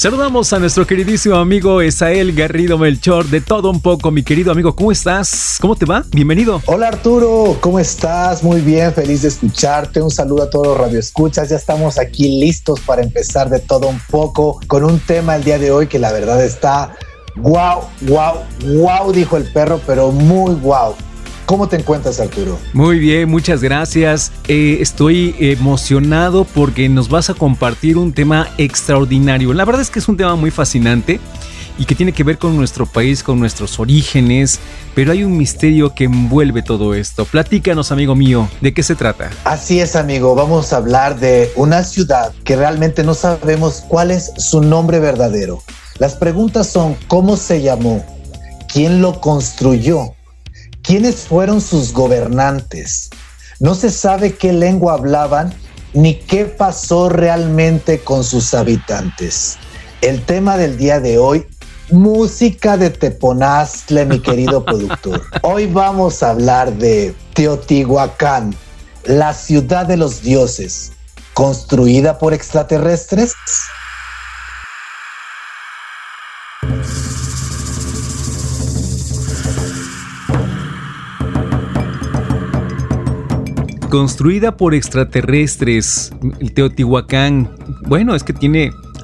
Saludamos a nuestro queridísimo amigo Esael Garrido Melchor, de Todo Un Poco. Mi querido amigo, ¿cómo estás? ¿Cómo te va? Bienvenido. Hola Arturo, ¿cómo estás? Muy bien, feliz de escucharte. Un saludo a todos los radioescuchas. Ya estamos aquí listos para empezar de todo un poco con un tema el día de hoy que la verdad está wow, dijo el perro, pero muy wow. ¿Cómo te encuentras, Arturo? Muy bien, muchas gracias. Estoy emocionado porque nos vas a compartir un tema extraordinario. La verdad es que es un tema muy fascinante y que tiene que ver con nuestro país, con nuestros orígenes, pero hay un misterio que envuelve todo esto. Platícanos, amigo mío, ¿de qué se trata? Así es, amigo. Vamos a hablar de una ciudad que realmente no sabemos cuál es su nombre verdadero. Las preguntas son: ¿cómo se llamó? ¿Quién lo construyó? ¿Quiénes fueron sus gobernantes? No se sabe qué lengua hablaban ni qué pasó realmente con sus habitantes. El tema del día de hoy: música de Teponaztle, mi querido productor. Hoy vamos a hablar de Teotihuacán, la ciudad de los dioses, construida por extraterrestres. Construida por extraterrestres, el Teotihuacán. Bueno, es que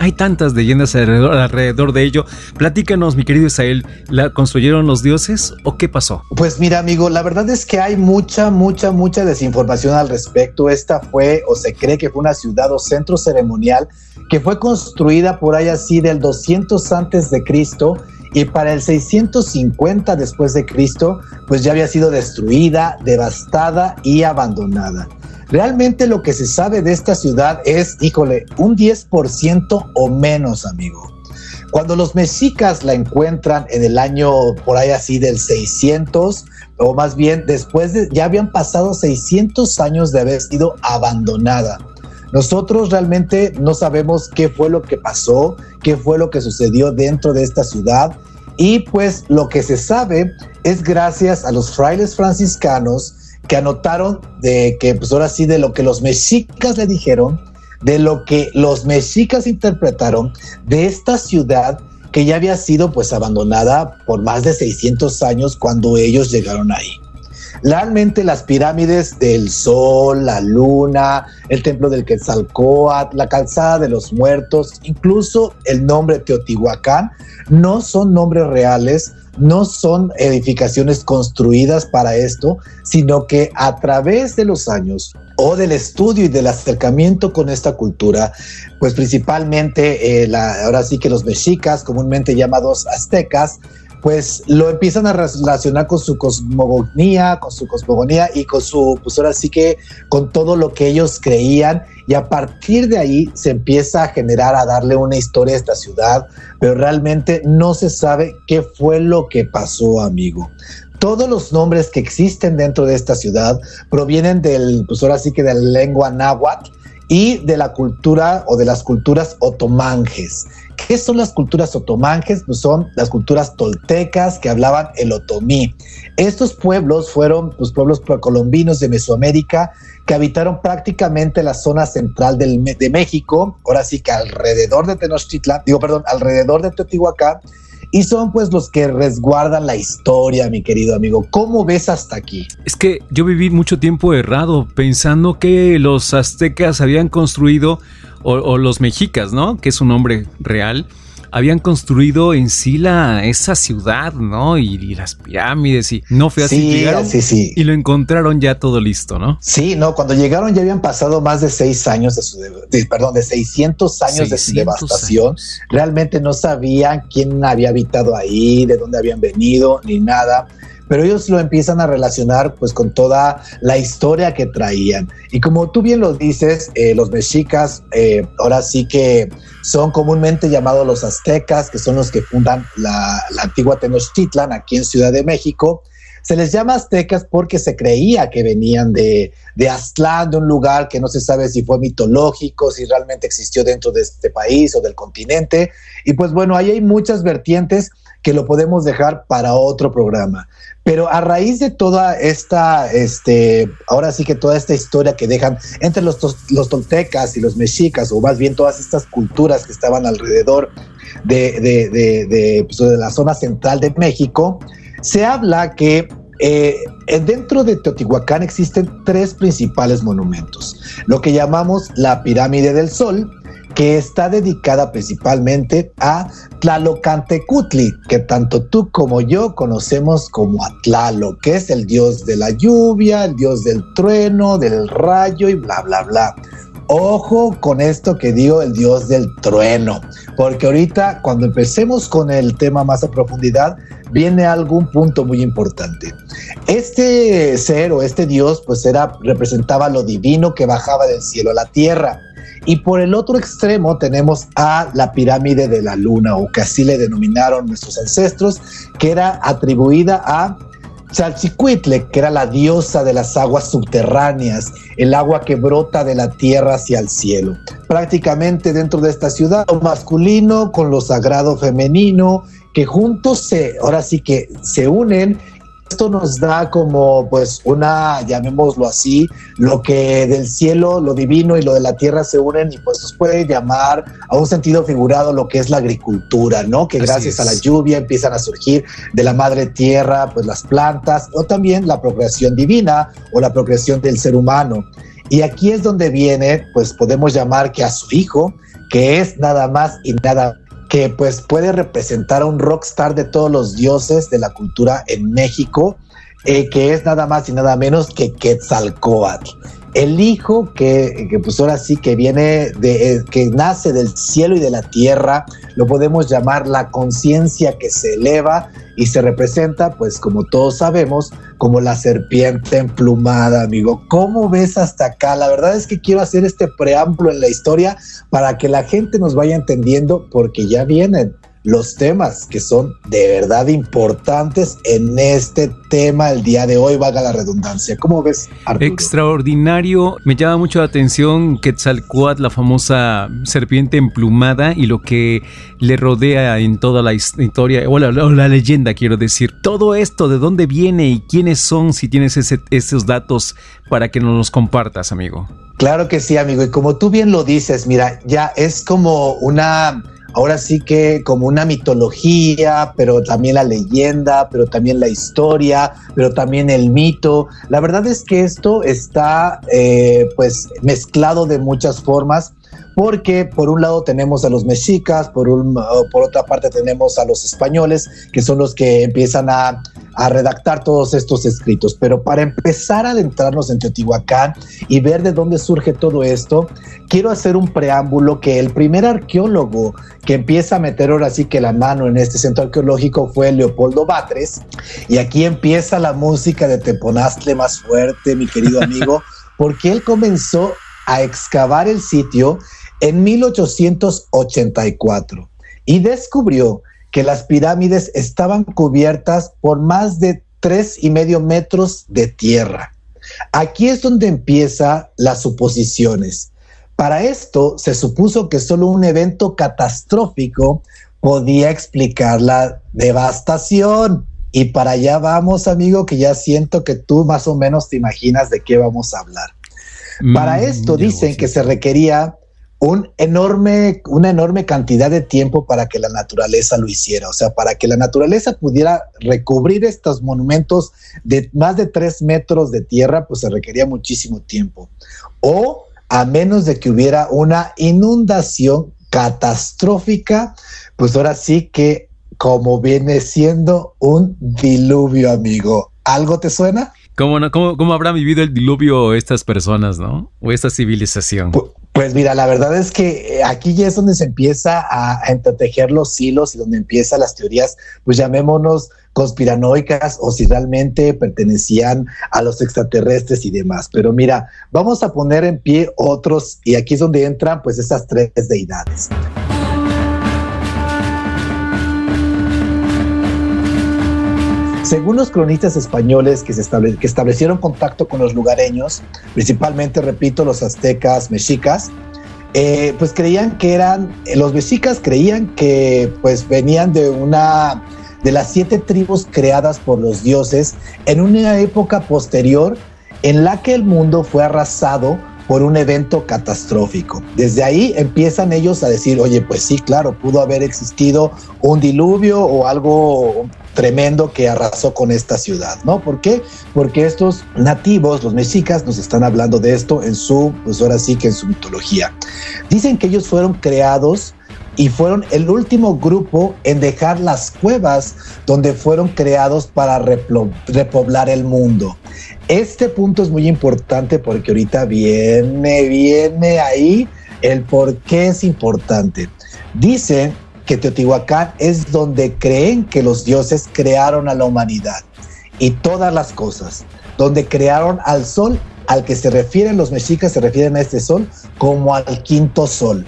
hay tantas leyendas alrededor de ello. Platícanos, mi querido Isael, ¿la construyeron los dioses o qué pasó? Pues mira, amigo, la verdad es que hay mucha desinformación al respecto. Esta fue, o se cree que fue, una ciudad o centro ceremonial que fue construida por ahí así del 200 antes de Cristo, y para el 650 después de Cristo, pues ya había sido destruida, devastada y abandonada. Realmente lo que se sabe de esta ciudad es, un 10% o menos, amigo. Cuando los mexicas la encuentran en el año por ahí así del 600, o más bien ya habían pasado 600 años de haber sido abandonada. Nosotros realmente no sabemos qué fue lo que pasó, qué fue lo que sucedió dentro de esta ciudad, y pues lo que se sabe es gracias a los frailes franciscanos que anotaron de que pues ahora sí de lo que los mexicas le dijeron, de lo que los mexicas interpretaron de esta ciudad que ya había sido pues abandonada por más de 600 años cuando ellos llegaron ahí. Realmente las pirámides del Sol, la Luna, el templo del Quetzalcóatl, la calzada de los muertos, incluso el nombre Teotihuacán, no son nombres reales, no son edificaciones construidas para esto, sino que a través de los años o del estudio y del acercamiento con esta cultura, pues principalmente ahora sí que los mexicas, comúnmente llamados aztecas, pues lo empiezan a relacionar con su cosmogonía y con su, pues ahora sí que con todo lo que ellos creían, y a partir de ahí se empieza a generar, a darle una historia a esta ciudad, pero realmente no se sabe qué fue lo que pasó, amigo. Todos los nombres que existen dentro de esta ciudad provienen pues ahora sí que de la lengua náhuatl y de la cultura o de las culturas otomanjes. ¿Qué son las culturas otomanjes? Pues son las culturas toltecas que hablaban el otomí. Estos pueblos fueron pues, pueblos precolombinos de Mesoamérica que habitaron prácticamente la zona central de México, ahora sí que alrededor de alrededor de Teotihuacán, y son pues los que resguardan la historia, mi querido amigo. ¿Cómo ves hasta aquí? Es que yo viví mucho tiempo errado pensando que los aztecas habían construido, o los mexicas, ¿no? Que es un nombre real, habían construido en sí esa ciudad, ¿no? Y las pirámides, y no fue así. Sí, llegaron sí. Y lo encontraron ya todo listo, ¿no? Sí, no, cuando llegaron ya habían pasado más de 600 años de su devastación. Años. Realmente no sabían quién había habitado ahí, de dónde habían venido, ni nada. Pero ellos lo empiezan a relacionar pues con toda la historia que traían. Y como tú bien lo dices, los mexicas ahora sí que son comúnmente llamados los aztecas, que son los que fundan la antigua Tenochtitlan aquí en Ciudad de México. Se les llama aztecas porque se creía que venían de Aztlán, de un lugar que no se sabe si fue mitológico, si realmente existió dentro de este país o del continente. Y pues bueno, ahí hay muchas vertientes que lo podemos dejar para otro programa. Pero a raíz de toda esta, ahora sí que toda esta historia que dejan entre los toltecas y los mexicas, o más bien todas estas culturas que estaban alrededor de la zona central de México, se habla que dentro de Teotihuacán existen 3 principales monumentos. Lo que llamamos la Pirámide del Sol, que está dedicada principalmente a Tlalocantecutli, que tanto tú como yo conocemos como a Tlaloc, que es el dios de la lluvia, el dios del trueno, del rayo y bla, bla, bla. Ojo con esto que digo, el dios del trueno, porque ahorita cuando empecemos con el tema más a profundidad, viene algún punto muy importante. Este ser o este dios pues representaba lo divino que bajaba del cielo a la tierra. Y por el otro extremo tenemos a la pirámide de la luna, o que así le denominaron nuestros ancestros, que era atribuida a Chalchicuitle, que era la diosa de las aguas subterráneas, el agua que brota de la tierra hacia el cielo. Prácticamente dentro de esta ciudad, lo masculino con lo sagrado femenino, que juntos ahora sí que se unen. Esto nos da como pues llamémoslo así, lo que del cielo, lo divino y lo de la tierra se unen, y pues nos puede llamar a un sentido figurado lo que es la agricultura, ¿no? Que gracias a la lluvia empiezan a surgir de la madre tierra pues las plantas, o también la procreación divina o la procreación del ser humano. Y aquí es donde viene, pues podemos llamar que a su hijo, que es nada más y nada que pues puede representar a un rockstar de todos los dioses de la cultura en México, que es nada más y nada menos que Quetzalcóatl. El hijo que pues ahora sí que viene que nace del cielo y de la tierra, lo podemos llamar la conciencia que se eleva y se representa, pues como todos sabemos, como la serpiente emplumada, amigo. ¿Cómo ves hasta acá? La verdad es que quiero hacer este preámbulo en la historia para que la gente nos vaya entendiendo, porque ya vienen los temas que son de verdad importantes en este tema el día de hoy, valga la redundancia. ¿Cómo ves, Arturo? Extraordinario, me llama mucho la atención Quetzalcóatl, la famosa serpiente emplumada, y lo que le rodea en toda la historia, o la leyenda, quiero decir. Todo esto, ¿de dónde viene y quiénes son? Si tienes esos datos para que nos los compartas, amigo. Claro que sí, amigo, y como tú bien lo dices, mira, ya es como ahora sí que como una mitología, pero también la leyenda, pero también la historia, pero también el mito. La verdad es que esto está pues mezclado de muchas formas, porque por un lado tenemos a los mexicas, por otra parte tenemos a los españoles, que son los que empiezan a redactar todos estos escritos. Pero para empezar a adentrarnos en Teotihuacán y ver de dónde surge todo esto, quiero hacer un preámbulo que el primer arqueólogo que empieza a meter ahora sí que la mano en este centro arqueológico fue Leopoldo Batres, y aquí empieza la música de Teponaztle más fuerte, mi querido amigo, porque él comenzó a excavar el sitio en 1884 y descubrió que las pirámides estaban cubiertas por más de 3,5 metros de tierra. Aquí es donde empiezan las suposiciones. Para esto se supuso que solo un evento catastrófico podía explicar la devastación. Y para allá vamos, amigo, que ya siento que tú más o menos te imaginas de qué vamos a hablar. Para esto dicen que se requería una enorme cantidad de tiempo para que la naturaleza lo hiciera. O sea, para que la naturaleza pudiera recubrir estos monumentos de más de 3 metros de tierra, pues se requería muchísimo tiempo. O a menos de que hubiera una inundación catastrófica, pues ahora sí que como viene siendo un diluvio, amigo. ¿Algo te suena? ¿Cómo habrán vivido el diluvio estas personas, no? O esta civilización. Pues mira, la verdad es que aquí ya es donde se empieza a entretejer los hilos y donde empiezan las teorías, pues llamémonos conspiranoicas, o si realmente pertenecían a los extraterrestres y demás. Pero mira, vamos a poner en pie otros, y aquí es donde entran pues esas 3 deidades. Según los cronistas españoles que establecieron contacto con los lugareños, principalmente, repito, los aztecas, mexicas, pues los mexicas creían que pues venían de una de las 7 tribus creadas por los dioses en una época posterior en la que el mundo fue arrasado por un evento catastrófico. Desde ahí empiezan ellos a decir, oye, pues sí, claro, pudo haber existido un diluvio o algo tremendo que arrasó con esta ciudad, ¿no? ¿Por qué? Porque estos nativos, los mexicas, nos están hablando de esto en su, pues ahora sí que en su mitología. Dicen que ellos fueron creados y fueron el último grupo en dejar las cuevas donde fueron creados para repoblar el mundo. Este punto es muy importante porque ahorita viene ahí el por qué es importante. Dicen que Teotihuacán es donde creen que los dioses crearon a la humanidad y todas las cosas, donde crearon al sol, al que se refieren los mexicas, se refieren a este sol como al quinto sol.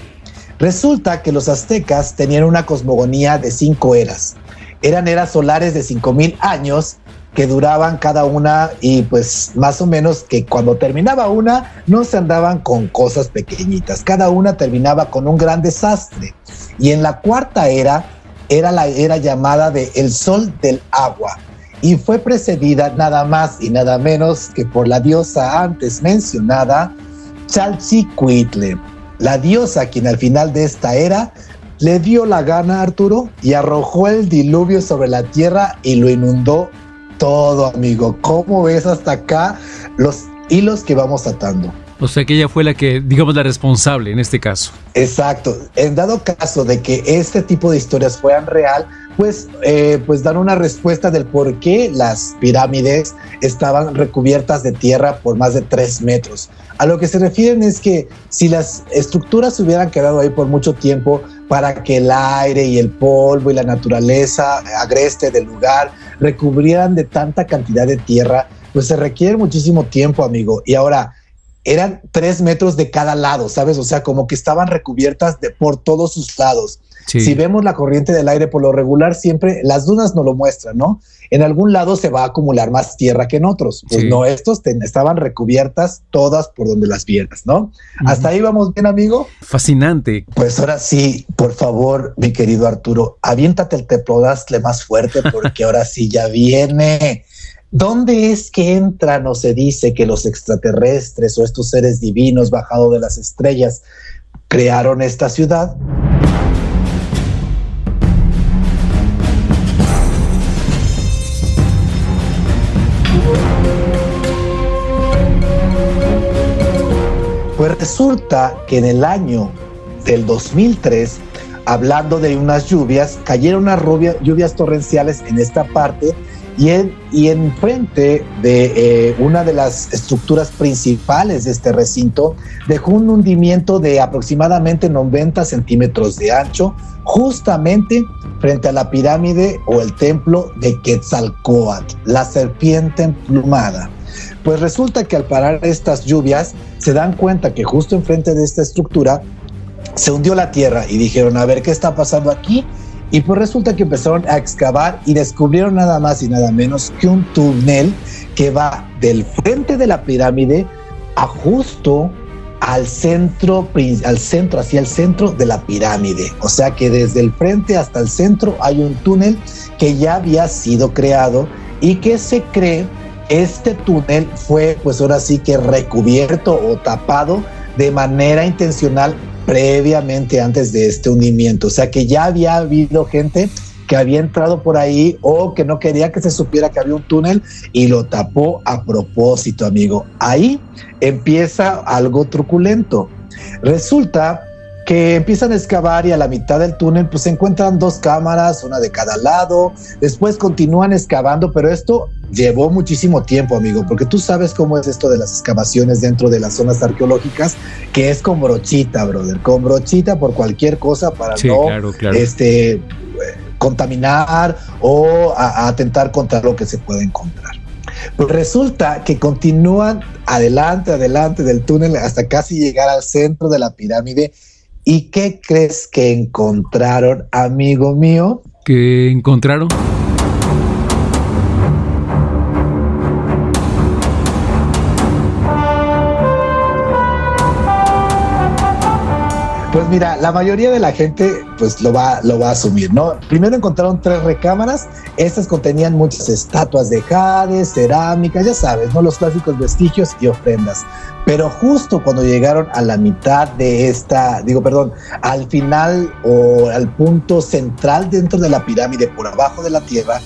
Resulta que los aztecas tenían una cosmogonía de 5 eras. Eran eras solares de 5,000 años que duraban cada una y pues más o menos que cuando terminaba una no se andaban con cosas pequeñitas. Cada una terminaba con un gran desastre. Y en la cuarta era la era llamada de el sol del agua y fue precedida nada más y nada menos que por la diosa antes mencionada, Chalchicuitle. La diosa quien al final de esta era le dio la gana, Arturo, y arrojó el diluvio sobre la tierra y lo inundó todo, amigo. ¿Cómo ves hasta acá los hilos que vamos atando? O sea que ella fue la que, digamos, la responsable en este caso. Exacto. En dado caso de que este tipo de historias fueran real, pues dan una respuesta del por qué las pirámides estaban recubiertas de tierra por más de 3 metros. A lo que se refieren es que si las estructuras hubieran quedado ahí por mucho tiempo para que el aire y el polvo y la naturaleza agreste del lugar recubrieran de tanta cantidad de tierra, pues se requiere muchísimo tiempo, amigo. Y ahora, eran 3 metros de cada lado, ¿sabes? O sea, como que estaban recubiertas por todos sus lados. Sí. Si vemos la corriente del aire por lo regular, siempre las dunas nos lo muestran, ¿no? En algún lado se va a acumular más tierra que en otros. Pues sí. No, estos estaban recubiertas todas por donde las vieras, ¿no? ¿Hasta ahí vamos bien, amigo? Fascinante. Pues ahora sí, por favor, mi querido Arturo, aviéntate el teplodastle más fuerte porque ahora sí ya viene. ¿Dónde es que entran o se dice que los extraterrestres o estos seres divinos bajados de las estrellas crearon esta ciudad? Pues resulta que en el año del 2003, hablando de unas lluvias, cayeron unas lluvias torrenciales en esta parte y en frente de una de las estructuras principales de este recinto dejó un hundimiento de aproximadamente 90 centímetros de ancho, justamente frente a la pirámide o el templo de Quetzalcóatl, la serpiente emplumada. Pues resulta que al parar estas lluvias se dan cuenta que justo enfrente de esta estructura se hundió la tierra y dijeron, a ver, ¿qué está pasando aquí? Y pues resulta que empezaron a excavar y descubrieron nada más y nada menos que un túnel que va del frente de la pirámide a justo al centro, hacia el centro de la pirámide. O sea que desde el frente hasta el centro hay un túnel que ya había sido creado y que se cree este túnel fue pues ahora sí que recubierto o tapado de manera intencional previamente antes de este hundimiento. O sea que ya había habido gente que había entrado por ahí o que no quería que se supiera que había un túnel y lo tapó a propósito, amigo. Ahí empieza algo truculento. Resulta que empiezan a excavar y a la mitad del túnel pues se encuentran 2 cámaras, una de cada lado. Después continúan excavando, pero esto llevó muchísimo tiempo, amigo, porque tú sabes cómo es esto de las excavaciones dentro de las zonas arqueológicas, que es con brochita, brother, con brochita por cualquier cosa para sí, no claro. Contaminar o atentar contra lo que se puede encontrar. Pues resulta que continúan adelante del túnel hasta casi llegar al centro de la pirámide. ¿Y qué crees que encontraron, amigo mío? ¿Qué encontraron? Pues mira, la mayoría de la gente pues lo va a asumir, ¿no? Primero encontraron 3 recámaras, estas contenían muchas estatuas de jade, cerámica, ya sabes, ¿no? Los clásicos vestigios y ofrendas. Pero justo cuando llegaron a la mitad de al final o al punto central dentro de la pirámide, por abajo de la tierra,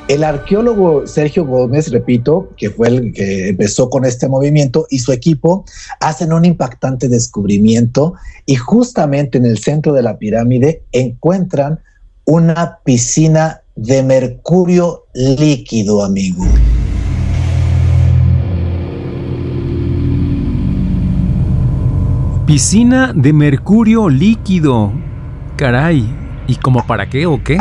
el arqueólogo Sergio Gómez, repito, que fue el que empezó con este movimiento, y su equipo hacen un impactante descubrimiento, y justamente en el centro de la pirámide encuentran una piscina de mercurio líquido, amigo. Piscina de mercurio líquido. Caray, ¿y como para qué o qué?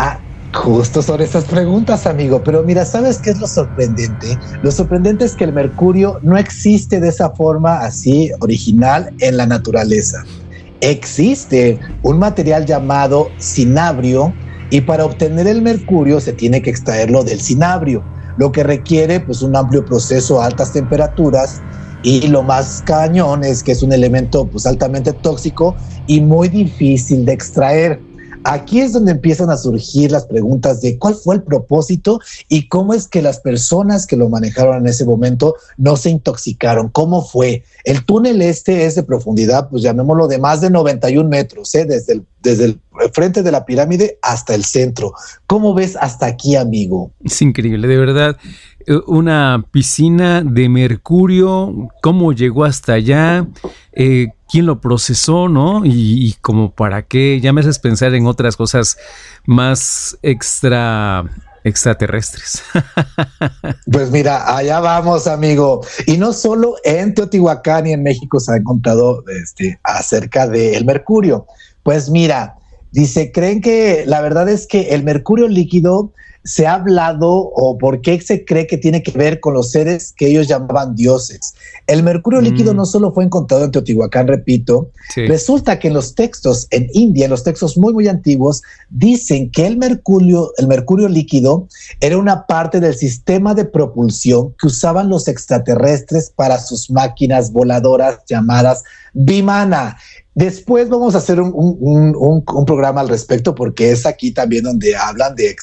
Justo son esas preguntas, amigo. Pero mira, ¿sabes qué es lo sorprendente? Lo sorprendente es que el mercurio no existe de esa forma así original en la naturaleza. Existe un material llamado cinabrio, y para obtener el mercurio se tiene que extraerlo del cinabrio, lo que requiere pues un amplio proceso a altas temperaturas. Y lo más cañón es que es un elemento pues altamente tóxico y muy difícil de extraer. Aquí es donde empiezan a surgir las preguntas de cuál fue el propósito y cómo es que las personas que lo manejaron en ese momento no se intoxicaron. ¿Cómo fue? El túnel es de profundidad, pues llamémoslo, de más de 91 metros, desde el frente de la pirámide hasta el centro. ¿Cómo ves hasta aquí, amigo? Es increíble, de verdad. Una piscina de mercurio, ¿cómo llegó hasta allá? ¿Quién lo procesó, no? Y como para qué. Ya me haces pensar en otras cosas más extraterrestres. Pues mira, allá vamos, amigo. Y no solo en Teotihuacán y en México se ha contado acerca del mercurio. Pues mira, dice, creen que la verdad es que el mercurio líquido se ha hablado, o por qué se cree que tiene que ver con los seres que ellos llamaban dioses. El mercurio líquido no solo fue encontrado en Teotihuacán, repito, sí. Resulta que en los textos en India, en los textos muy, muy antiguos, dicen que el mercurio líquido era una parte del sistema de propulsión que usaban los extraterrestres para sus máquinas voladoras llamadas Vimana. Después vamos a hacer un programa al respecto, porque es aquí también donde hablan de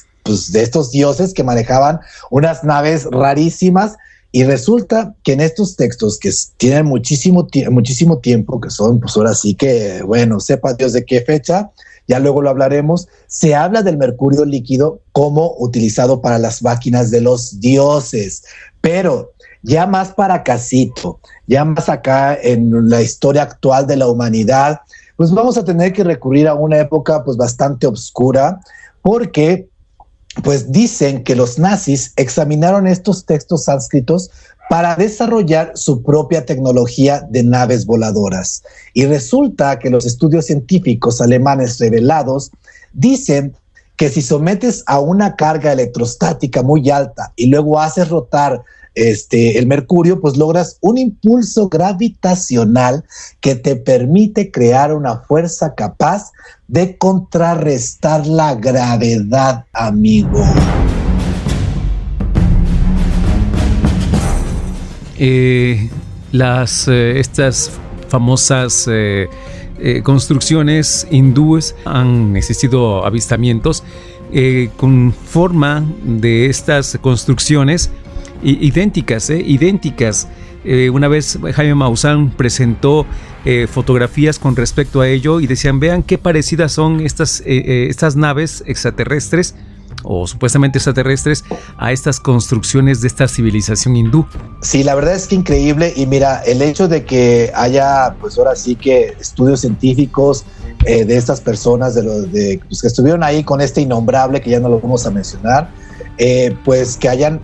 estos dioses que manejaban unas naves rarísimas, y resulta que en estos textos que tienen muchísimo tiempo, que son pues ahora sí que, bueno, sepa Dios de qué fecha, ya luego lo hablaremos, se habla del mercurio líquido como utilizado para las máquinas de los dioses, pero ya más para casito, ya más acá en la historia actual de la humanidad, pues vamos a tener que recurrir a una época pues bastante oscura, porque pues dicen que los nazis examinaron estos textos sánscritos para desarrollar su propia tecnología de naves voladoras. Y resulta que los estudios científicos alemanes revelados dicen que si sometes a una carga electrostática muy alta y luego haces rotar el mercurio, pues logras un impulso gravitacional que te permite crear una fuerza capaz de contrarrestar la gravedad, amigo. Estas famosas construcciones hindúes, han existido avistamientos con forma de estas construcciones idénticas. Una vez Jaime Maussan presentó fotografías con respecto a ello y decían, vean qué parecidas son estas naves extraterrestres o supuestamente extraterrestres a estas construcciones de esta civilización hindú. Sí, la verdad es que increíble. Y mira, el hecho de que haya pues ahora sí que estudios científicos de estas personas que estuvieron ahí con este innombrable, que ya no lo vamos a mencionar, pues que hayan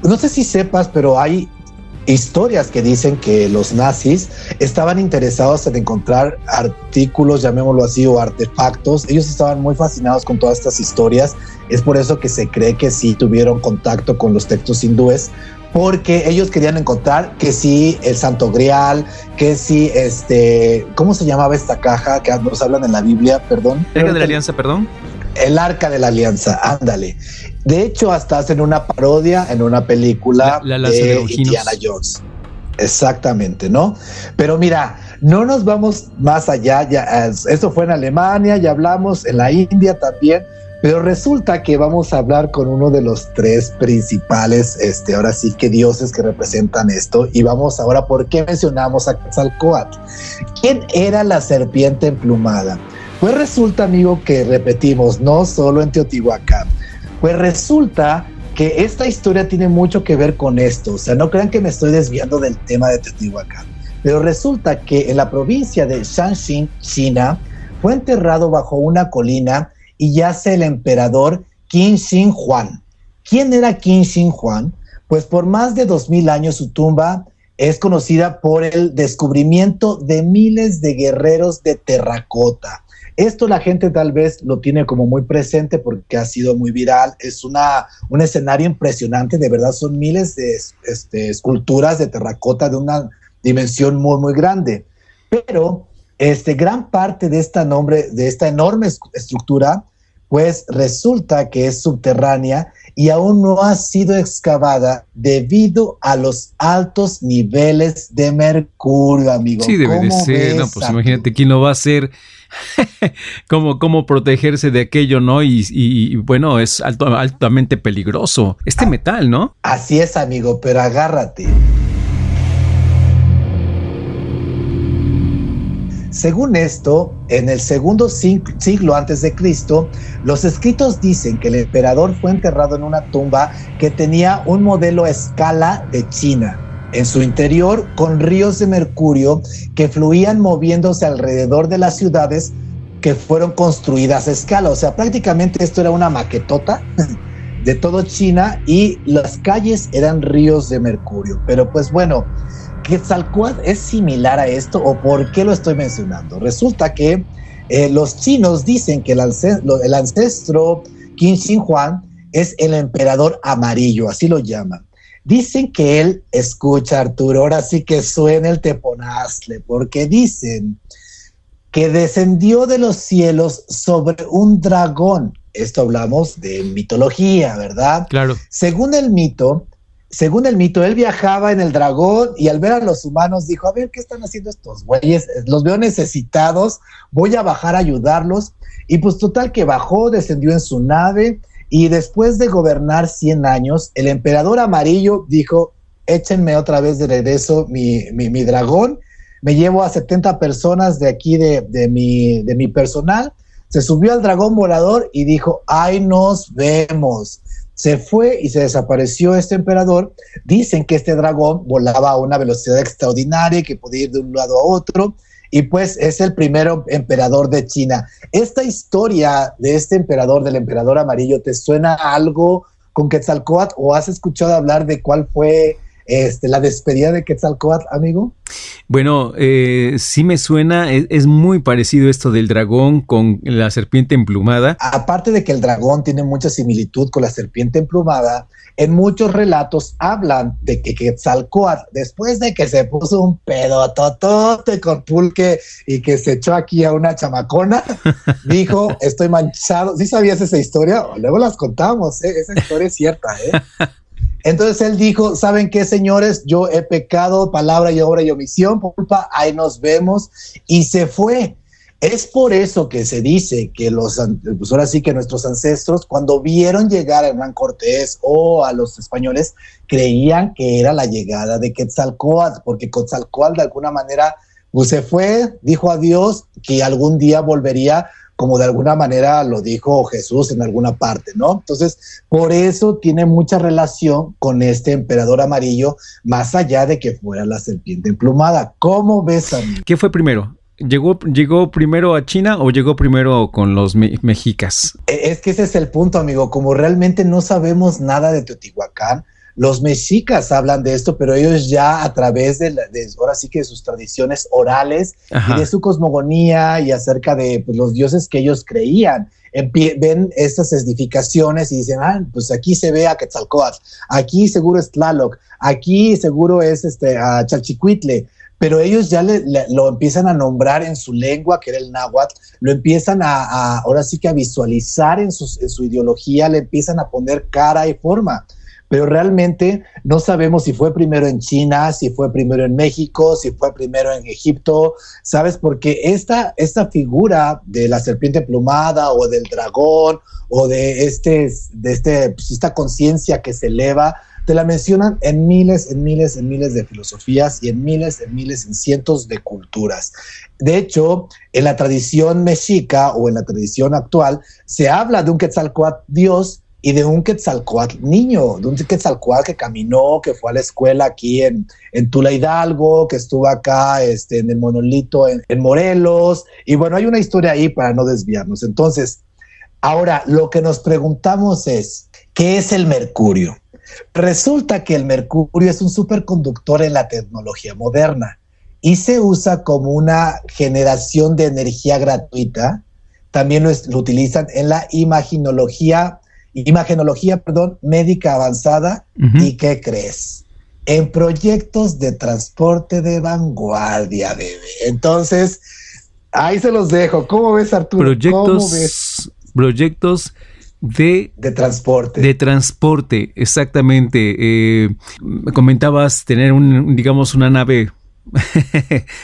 no sé si sepas, pero hay historias que dicen que los nazis estaban interesados en encontrar artículos, llamémoslo así, o artefactos. Ellos estaban muy fascinados con todas estas historias. Es por eso que se cree que sí tuvieron contacto con los textos hindúes, porque ellos querían encontrar que sí el Santo Grial, que sí ¿cómo se llamaba esta caja que nos hablan en la Biblia? Perdón. ¿El Arca de la Alianza, perdón? El Arca de la Alianza, ándale. De hecho, hasta hacen una parodia en una película la de Indiana Jones. Exactamente, ¿no? Pero mira, no nos vamos más allá, ya, esto fue en Alemania, ya hablamos, en la India también, pero resulta que vamos a hablar con uno de los tres principales, ahora sí que dioses que representan esto, y vamos ahora, ¿por qué mencionamos a Quetzalcóatl? ¿Quién era la serpiente emplumada? Pues resulta, amigo, que repetimos, no solo en Teotihuacán, pues resulta que esta historia tiene mucho que ver con esto, o sea, no crean que me estoy desviando del tema de Teotihuacán, pero resulta que en la provincia de Shanxi, China, fue enterrado bajo una colina y yace el emperador Qin Shi Huang. ¿Quién era Qin Shi Huang? Pues por más de 2000 años su tumba es conocida por el descubrimiento de miles de guerreros de terracota. Esto la gente tal vez lo tiene como muy presente porque ha sido muy viral. Es un escenario impresionante, de verdad son miles de esculturas de terracota de una dimensión muy, muy grande. Pero gran parte de esta enorme estructura, pues resulta que es subterránea y aún no ha sido excavada debido a los altos niveles de mercurio, amigo. Sí, debe de ser, no, pues imagínate quién lo va a hacer, cómo protegerse de aquello, ¿no? Y bueno, es altamente peligroso. Metal, ¿no? Así es, amigo, pero agárrate. Según esto, en el segundo siglo antes de Cristo, los escritos dicen que el emperador fue enterrado en una tumba que tenía un modelo a escala de China. En su interior, con ríos de mercurio que fluían moviéndose alrededor de las ciudades que fueron construidas a escala. O sea, prácticamente esto era una maquetota de todo China y las calles eran ríos de mercurio. Pero pues bueno, ¿Quetzalcóatl es similar a esto o por qué lo estoy mencionando? Resulta que los chinos dicen que el ancestro Qin Shi Huang es el emperador amarillo, así lo llaman. Dicen que él, escucha Arturo, ahora sí que suena el teponazle, porque dicen que descendió de los cielos sobre un dragón. Esto hablamos de mitología, ¿verdad? Claro. Según el mito, él viajaba en el dragón y al ver a los humanos dijo, a ver, ¿qué están haciendo estos güeyes? Los veo necesitados, voy a bajar a ayudarlos. Y pues total que bajó, descendió en su nave y después de gobernar 100 años, el emperador amarillo dijo, échenme otra vez de regreso mi dragón, me llevo a 70 personas de aquí de mi personal. Se subió al dragón volador y dijo, ¡ay, nos vemos! Se fue y se desapareció este emperador. Dicen que este dragón volaba a una velocidad extraordinaria, que podía ir de un lado a otro, y pues es el primer emperador de China. ¿Esta historia de este emperador, del emperador amarillo, te suena a algo con Quetzalcóatl o has escuchado hablar de cuál fue la despedida de Quetzalcóatl, amigo? Bueno, sí me suena, es muy parecido esto del dragón con la serpiente emplumada. Aparte de que el dragón tiene mucha similitud con la serpiente emplumada, en muchos relatos hablan de que Quetzalcóatl, después de que se puso un pedototote con pulque y que se echó aquí a una chamacona, dijo, estoy manchado. ¿Sí sabías esa historia? Luego las contamos, esa historia es cierta, Entonces él dijo, ¿saben qué, señores? Yo he pecado, palabra y obra y omisión, por culpa, ahí nos vemos, y se fue. Es por eso que se dice que pues ahora sí que nuestros ancestros, cuando vieron llegar a Hernán Cortés o a los españoles, creían que era la llegada de Quetzalcóatl, porque Quetzalcóatl de alguna manera pues se fue, dijo adiós, que algún día volvería, como de alguna manera lo dijo Jesús en alguna parte, ¿no? Entonces, por eso tiene mucha relación con este emperador amarillo, más allá de que fuera la serpiente emplumada. ¿Cómo ves, amigo? ¿Qué fue primero? ¿Llegó primero a China o llegó primero con los mexicas? Es que ese es el punto, amigo. Como realmente no sabemos nada de Teotihuacán, los mexicas hablan de esto, pero ellos ya a través de ahora sí que de sus tradiciones orales, ajá, y de su cosmogonía y acerca de pues, los dioses que ellos creían, ven estas edificaciones y dicen, pues aquí se ve a Quetzalcóatl, aquí seguro es Tlaloc, aquí seguro es a Chalchicuitle, pero ellos ya lo empiezan a nombrar en su lengua, que era el náhuatl, lo empiezan ahora sí que a visualizar en su ideología, le empiezan a poner cara y forma. pero realmente no sabemos si fue primero en China, si fue primero en México, si fue primero en Egipto, ¿sabes? Porque esta figura de la serpiente plumada o del dragón o de esta conciencia que se eleva, te la mencionan en miles de filosofías y en cientos de culturas. De hecho, en la tradición mexica o en la tradición actual, se habla de un Quetzalcóatl Dios y de un Quetzalcóatl niño, de un Quetzalcóatl que caminó, que fue a la escuela aquí en Tula Hidalgo, que estuvo acá en el Monolito en Morelos. Y bueno, hay una historia ahí para no desviarnos. Entonces, ahora lo que nos preguntamos es, ¿qué es el mercurio? Resulta que el mercurio es un superconductor en la tecnología moderna y se usa como una generación de energía gratuita. También lo utilizan en la imagenología médica avanzada. Uh-huh. ¿Y qué crees? En proyectos de transporte de vanguardia, bebé. Entonces, ahí se los dejo. ¿Cómo ves, Arturo? Proyectos de transporte. De transporte, exactamente. Me comentabas tener una nave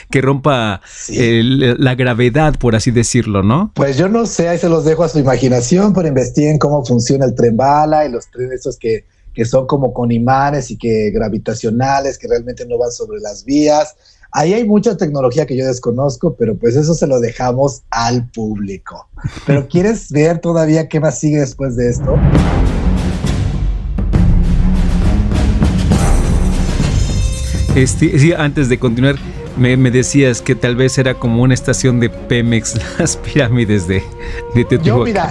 que rompa la gravedad, por así decirlo, ¿no? Pues yo no sé, ahí se los dejo a su imaginación, pero investiguen cómo funciona el tren bala y los trenes esos que son como con imanes y que gravitacionales, que realmente no van sobre las vías. Ahí hay mucha tecnología que yo desconozco, pero pues eso se lo dejamos al público. Pero ¿quieres ver todavía qué más sigue después de esto? Sí, antes de continuar, me decías que tal vez era como una estación de Pemex, las pirámides de Teotihuacán.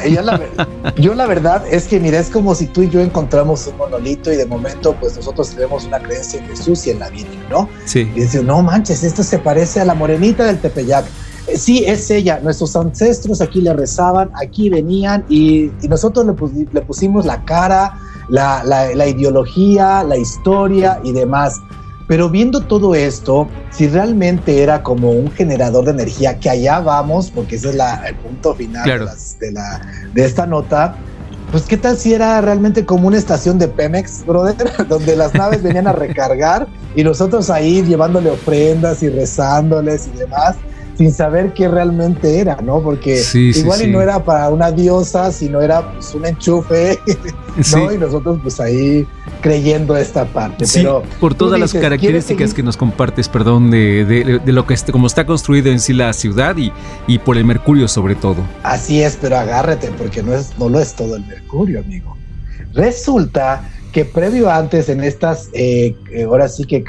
Yo la verdad es que, mira, es como si tú y yo encontramos un monolito y de momento pues nosotros tenemos una creencia en Jesús y en la Virgen, ¿no? Sí. Y decimos, no manches, esto se parece a la morenita del Tepeyac. Sí, es ella. Nuestros ancestros aquí le rezaban, aquí venían y nosotros le pusimos la cara, la ideología, la historia y demás. Pero viendo todo esto, si realmente era como un generador de energía, que allá vamos, porque ese es el punto final, claro, de esta nota, pues qué tal si era realmente como una estación de Pemex, brother, donde las naves venían a recargar y nosotros ahí llevándole ofrendas y rezándoles y demás, sin saber qué realmente era, ¿no? Porque igual y no era para una diosa, sino era pues un enchufe, ¿no? Sí. Y nosotros pues ahí creyendo esta parte. Sí, pero por todas las características que nos compartes, de lo que como está construido en sí la ciudad y por el mercurio sobre todo. Así es, pero agárrate, porque no lo es todo el mercurio, amigo. Resulta que previo antes en estas, ahora sí que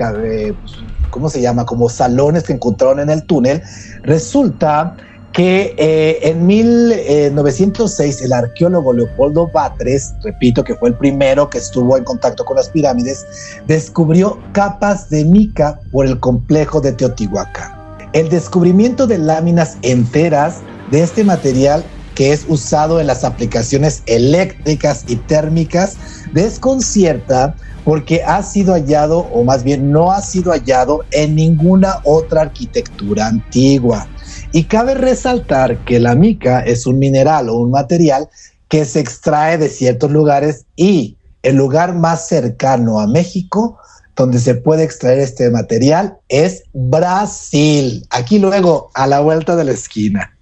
¿cómo se llama? Como salones que encontraron en el túnel. Resulta que en 1906 el arqueólogo Leopoldo Batres, repito que fue el primero que estuvo en contacto con las pirámides, descubrió capas de mica por el complejo de Teotihuacán. El descubrimiento de láminas enteras de este material, que es usado en las aplicaciones eléctricas y térmicas, desconcierta porque ha sido hallado, o más bien no ha sido hallado en ninguna otra arquitectura antigua. Y cabe resaltar que la mica es un mineral o un material que se extrae de ciertos lugares y el lugar más cercano a México donde se puede extraer este material es Brasil. Aquí luego, a la vuelta de la esquina.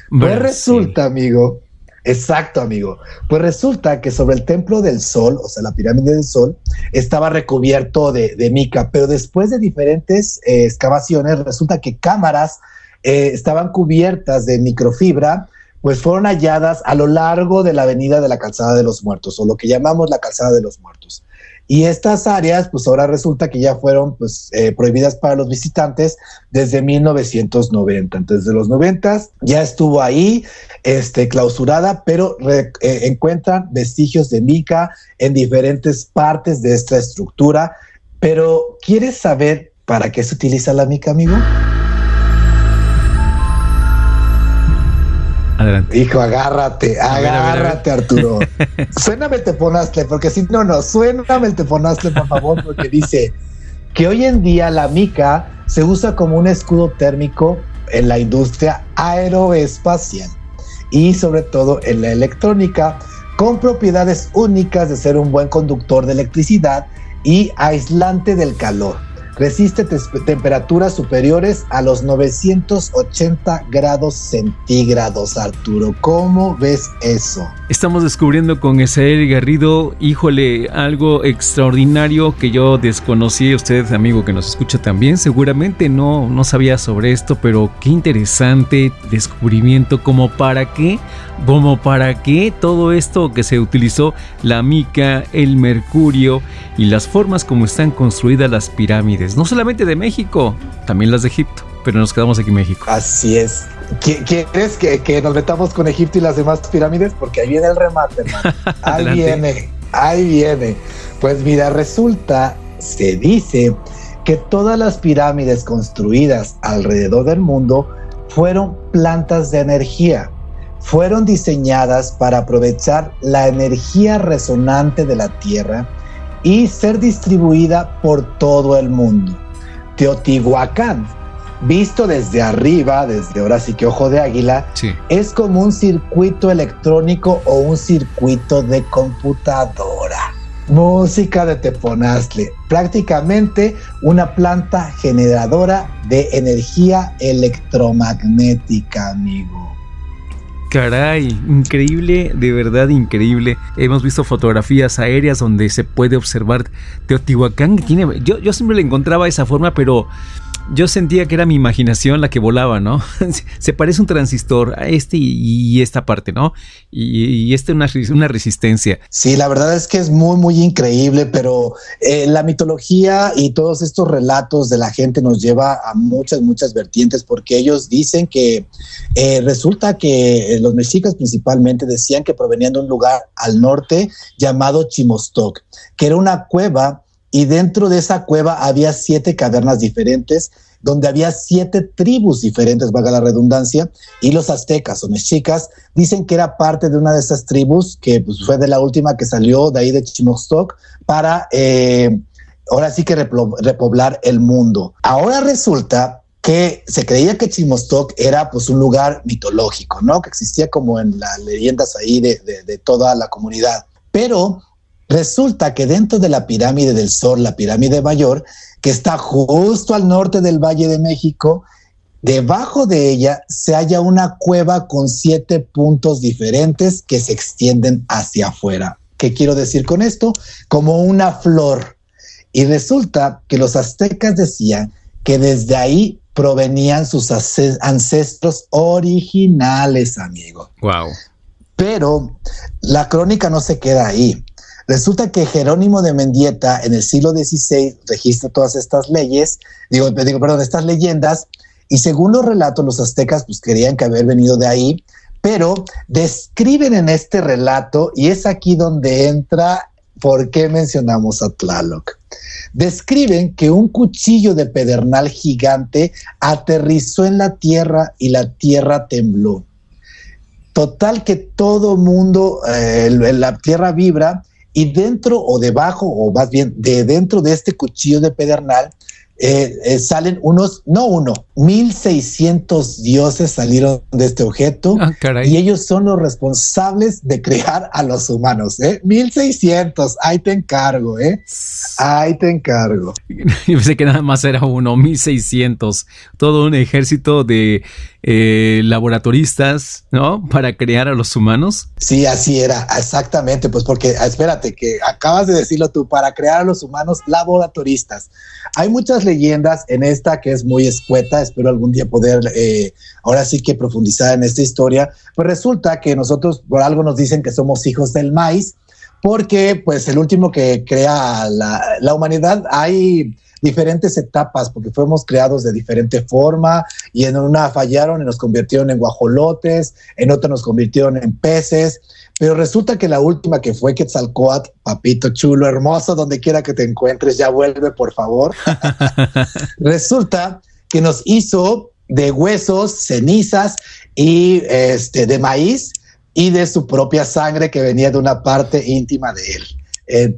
Pues resulta, amigo, exacto, amigo. Pues resulta que sobre el Templo del Sol, o sea, la Pirámide del Sol, estaba recubierto de mica, pero después de diferentes excavaciones, resulta que cámaras estaban cubiertas de microfibra, pues fueron halladas a lo largo de la avenida de la Calzada de los Muertos, o lo que llamamos la Calzada de los Muertos. Y estas áreas, pues ahora resulta que ya fueron prohibidas para los visitantes desde 1990. Entonces, de los 90 ya estuvo ahí clausurada, pero encuentran vestigios de mica en diferentes partes de esta estructura. Pero, ¿quieres saber para qué se utiliza la mica, amigo? Adelante. Hijo, agárrate, Arturo. Suéname el teponaztle, porque si no, suéname el teponaztle, por favor, porque dice que hoy en día la mica se usa como un escudo térmico en la industria aeroespacial y sobre todo en la electrónica, con propiedades únicas de ser un buen conductor de electricidad y aislante del calor. Resiste temperaturas superiores a los 980 grados centígrados, Arturo. ¿Cómo ves eso? Estamos descubriendo con Esael Garrido, híjole, algo extraordinario que yo desconocí. Usted, amigo que nos escucha también, seguramente no sabía sobre esto, pero qué interesante descubrimiento. ¿Cómo para qué todo esto que se utilizó, la mica, el mercurio y las formas como están construidas las pirámides? No solamente de México, también las de Egipto, pero nos quedamos aquí en México. Así es. ¿Quieres que nos metamos con Egipto y las demás pirámides? Porque ahí viene el remate, hermano. Ahí viene. Pues mira, se dice que todas las pirámides construidas alrededor del mundo fueron plantas de energía. Fueron diseñadas para aprovechar la energía resonante de la Tierra y ser distribuida por todo el mundo. Teotihuacán, visto desde arriba, desde ahora sí que ojo de águila, sí, es como un circuito electrónico o un circuito de computadora. Música de Teponaztle, prácticamente una planta generadora de energía electromagnética, amigo. Caray, increíble, de verdad increíble. Hemos visto fotografías aéreas donde se puede observar Teotihuacán. Yo siempre le encontraba esa forma, pero yo sentía que era mi imaginación la que volaba, ¿no? Se parece un transistor a este y esta parte, ¿no? Y una resistencia. Sí, la verdad es que es muy, muy increíble, pero la mitología y todos estos relatos de la gente nos lleva a muchas, muchas vertientes, porque ellos dicen que resulta que los mexicas principalmente decían que provenían de un lugar al norte llamado Chimostoc, que era una cueva. Y dentro de esa cueva había 7 cavernas diferentes, donde había 7 tribus diferentes, valga la redundancia, y los aztecas o mexicas dicen que era parte de una de esas tribus, que pues, fue de la última que salió de ahí de Chimostoc, para ahora sí que repoblar el mundo. Ahora resulta que se creía que Chimostoc era pues un lugar mitológico, ¿no? Que existía como en las leyendas ahí de toda la comunidad. Pero resulta que dentro de la pirámide del Sol, la pirámide mayor, que está justo al norte del Valle de México, debajo de ella se halla una cueva con 7 puntos diferentes que se extienden hacia afuera. ¿Qué quiero decir con esto? Como una flor. Y resulta que los aztecas decían que desde ahí provenían sus ancestros originales, amigo. Wow. Pero la crónica no se queda ahí. Resulta que Jerónimo de Mendieta en el siglo XVI registra todas estas estas leyendas, y según los relatos los aztecas pues querían que haber venido de ahí, pero describen en este relato, y es aquí donde entra por qué mencionamos a Tlaloc. Describen que un cuchillo de pedernal gigante aterrizó en la tierra y la tierra tembló. Total que todo mundo, la tierra vibra, y dentro o debajo, o más bien de dentro de este cuchillo de pedernal, salen 1,600 dioses salieron de este objeto, y ellos son los responsables de crear a los humanos. 1,600, ahí te encargo. Ahí te encargo. Yo pensé que nada más era 1,600, todo un ejército de laboratoristas, ¿no? Para crear a los humanos. Sí, así era, exactamente, pues porque, espérate, que acabas de decirlo tú, para crear a los humanos laboratoristas. Hay muchas leyendas en esta que es muy escueta, espero algún día poder ahora sí que profundizar en esta historia. Pues resulta que nosotros por algo nos dicen que somos hijos del maíz, porque pues el último que crea la humanidad, hay diferentes etapas, porque fuimos creados de diferente forma, y en una fallaron y nos convirtieron en guajolotes, en otra nos convirtieron en peces, pero resulta que la última, que fue Quetzalcóatl, papito chulo, hermoso, donde quiera que te encuentres, ya vuelve, por favor. Resulta que nos hizo de huesos, cenizas y de maíz, y de su propia sangre que venía de una parte íntima de él.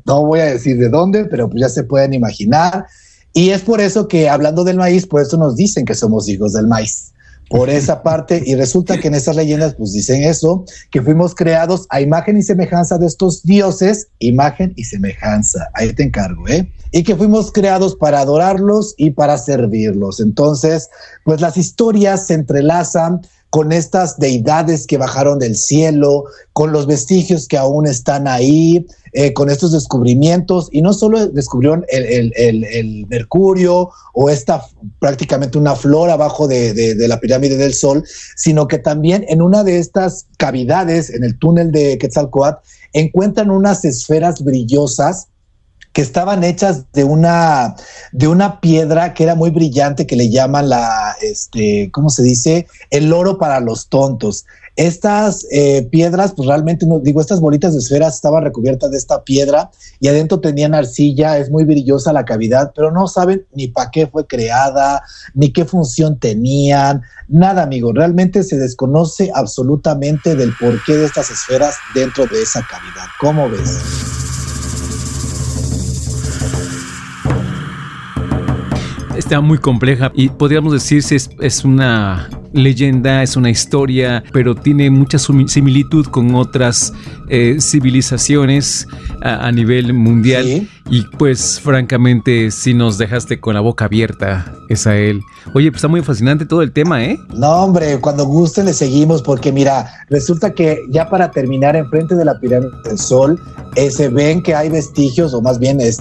No voy a decir de dónde, pero pues ya se pueden imaginar. Y es por eso que, hablando del maíz, por eso nos dicen que somos hijos del maíz, por esa parte, y resulta que en esas leyendas pues dicen eso, que fuimos creados a imagen y semejanza de estos dioses, imagen y semejanza, ahí te encargo, y que fuimos creados para adorarlos y para servirlos. Entonces, pues las historias se entrelazan con estas deidades que bajaron del cielo, con los vestigios que aún están ahí, con estos descubrimientos, y no solo descubrieron el mercurio o esta prácticamente una flor abajo de la pirámide del Sol, sino que también en una de estas cavidades, en el túnel de Quetzalcóatl, encuentran unas esferas brillosas que estaban hechas de una piedra que era muy brillante, que le llaman ¿cómo se dice? El oro para los tontos. Estas piedras, pues realmente, estas bolitas de esferas estaban recubiertas de esta piedra y adentro tenían arcilla, es muy brillosa la cavidad, pero no saben ni para qué fue creada, ni qué función tenían, nada, amigo. Realmente se desconoce absolutamente del porqué de estas esferas dentro de esa cavidad. ¿Cómo ves? Está muy compleja y podríamos decir si es una leyenda, es una historia, pero tiene mucha similitud con otras civilizaciones a nivel mundial. ¿Sí? Y pues francamente sí nos dejaste con la boca abierta, Esael. Oye, pues está muy fascinante todo el tema, ¿eh? No, hombre, cuando guste le seguimos, porque mira, resulta que ya para terminar, enfrente de la pirámide del Sol, se ven que hay vestigios, o más bien en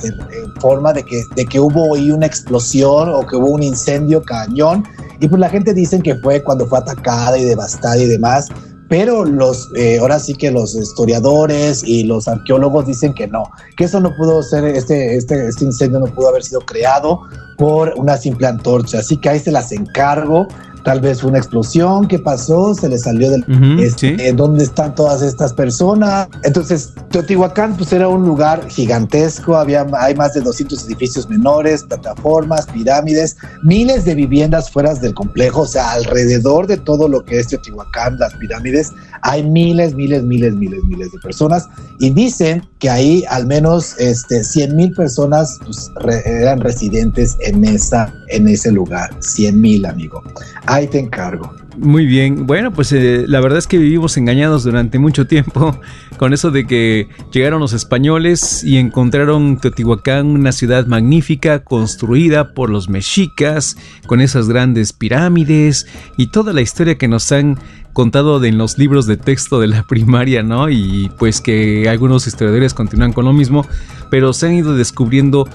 forma de que hubo ahí una explosión o que hubo un incendio cañón, y pues la gente dice que fue cuando fue atacada y devastada y demás. Pero ahora sí que los historiadores y los arqueólogos dicen que no, que eso no pudo ser, este incendio no pudo haber sido creado por una simple antorcha. Así que ahí se las encargo. Tal vez fue una explosión que pasó, se le salió del... ¿sí? ¿Dónde están todas estas personas? Entonces, Teotihuacán pues era un lugar gigantesco, hay más de 200 edificios menores, plataformas, pirámides, miles de viviendas fuera del complejo, o sea, alrededor de todo lo que es Teotihuacán, las pirámides, hay miles de personas, y dicen que ahí al menos 100,000 personas pues, eran residentes en ese lugar. 100,000, amigo. Ahí te encargo. Muy bien, bueno, pues la verdad es que vivimos engañados durante mucho tiempo con eso de que llegaron los españoles y encontraron Teotihuacán, una ciudad magnífica construida por los mexicas, con esas grandes pirámides y toda la historia que nos han contado en los libros de texto de la primaria, ¿no? Y pues que algunos historiadores continúan con lo mismo, pero se han ido descubriendo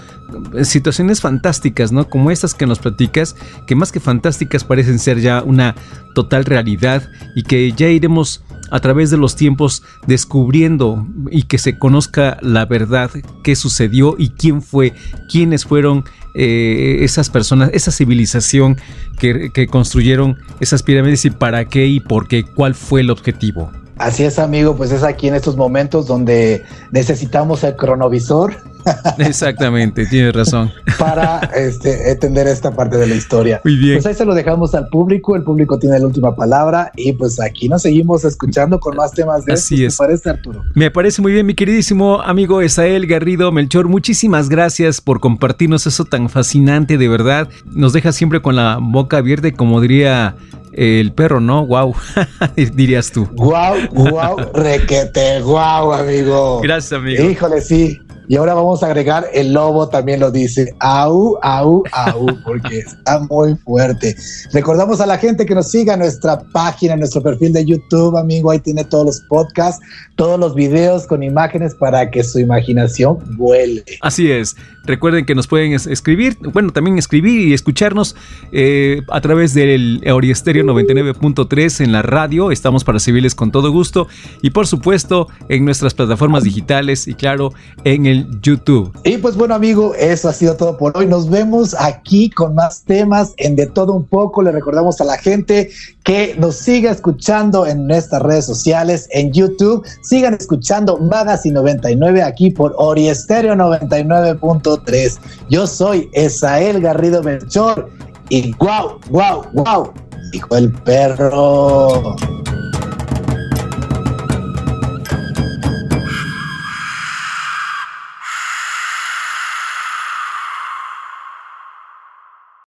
situaciones fantásticas, ¿no? Como estas que nos platicas, que más que fantásticas parecen ser ya una total realidad y que ya iremos a través de los tiempos descubriendo y que se conozca la verdad, qué sucedió y quiénes fueron esas personas, esa civilización que construyeron esas pirámides y para qué y por qué, cuál fue el objetivo. Así es, amigo, pues es aquí en estos momentos donde necesitamos el cronovisor. Exactamente, tienes razón. Para entender esta parte de la historia. Muy bien. Pues ahí se lo dejamos al público, el público tiene la última palabra y pues aquí nos seguimos escuchando con más temas de Así estos. ¿Te parece, Arturo? Me parece muy bien, mi queridísimo amigo Esael Garrido Melchor, muchísimas gracias por compartirnos eso tan fascinante, de verdad. Nos deja siempre con la boca abierta y como diría el perro, ¿no? Guau, dirías tú. Guau, requete, guau, amigo. Gracias, amigo. Híjole, sí. Y ahora vamos a agregar el lobo, también lo dice, au, porque está muy fuerte. Recordamos a la gente que nos siga en nuestra página, en nuestro perfil de YouTube, amigo, ahí tiene todos los podcasts, todos los videos con imágenes para que su imaginación vuele. Así es, recuerden que nos pueden escribir, también escribir y escucharnos a través del Oriestereo 99.3 en la radio, estamos para servirles con todo gusto y por supuesto en nuestras plataformas digitales y claro, en el YouTube. Y pues bueno, amigo, eso ha sido todo por hoy. Nos vemos aquí con más temas en De Todo Un Poco. Le recordamos a la gente que nos siga escuchando en nuestras redes sociales, en YouTube. Sigan escuchando Magazine 99 aquí por Oriestereo 99.3. Yo soy Esael Garrido Melchor y guau, dijo el perro.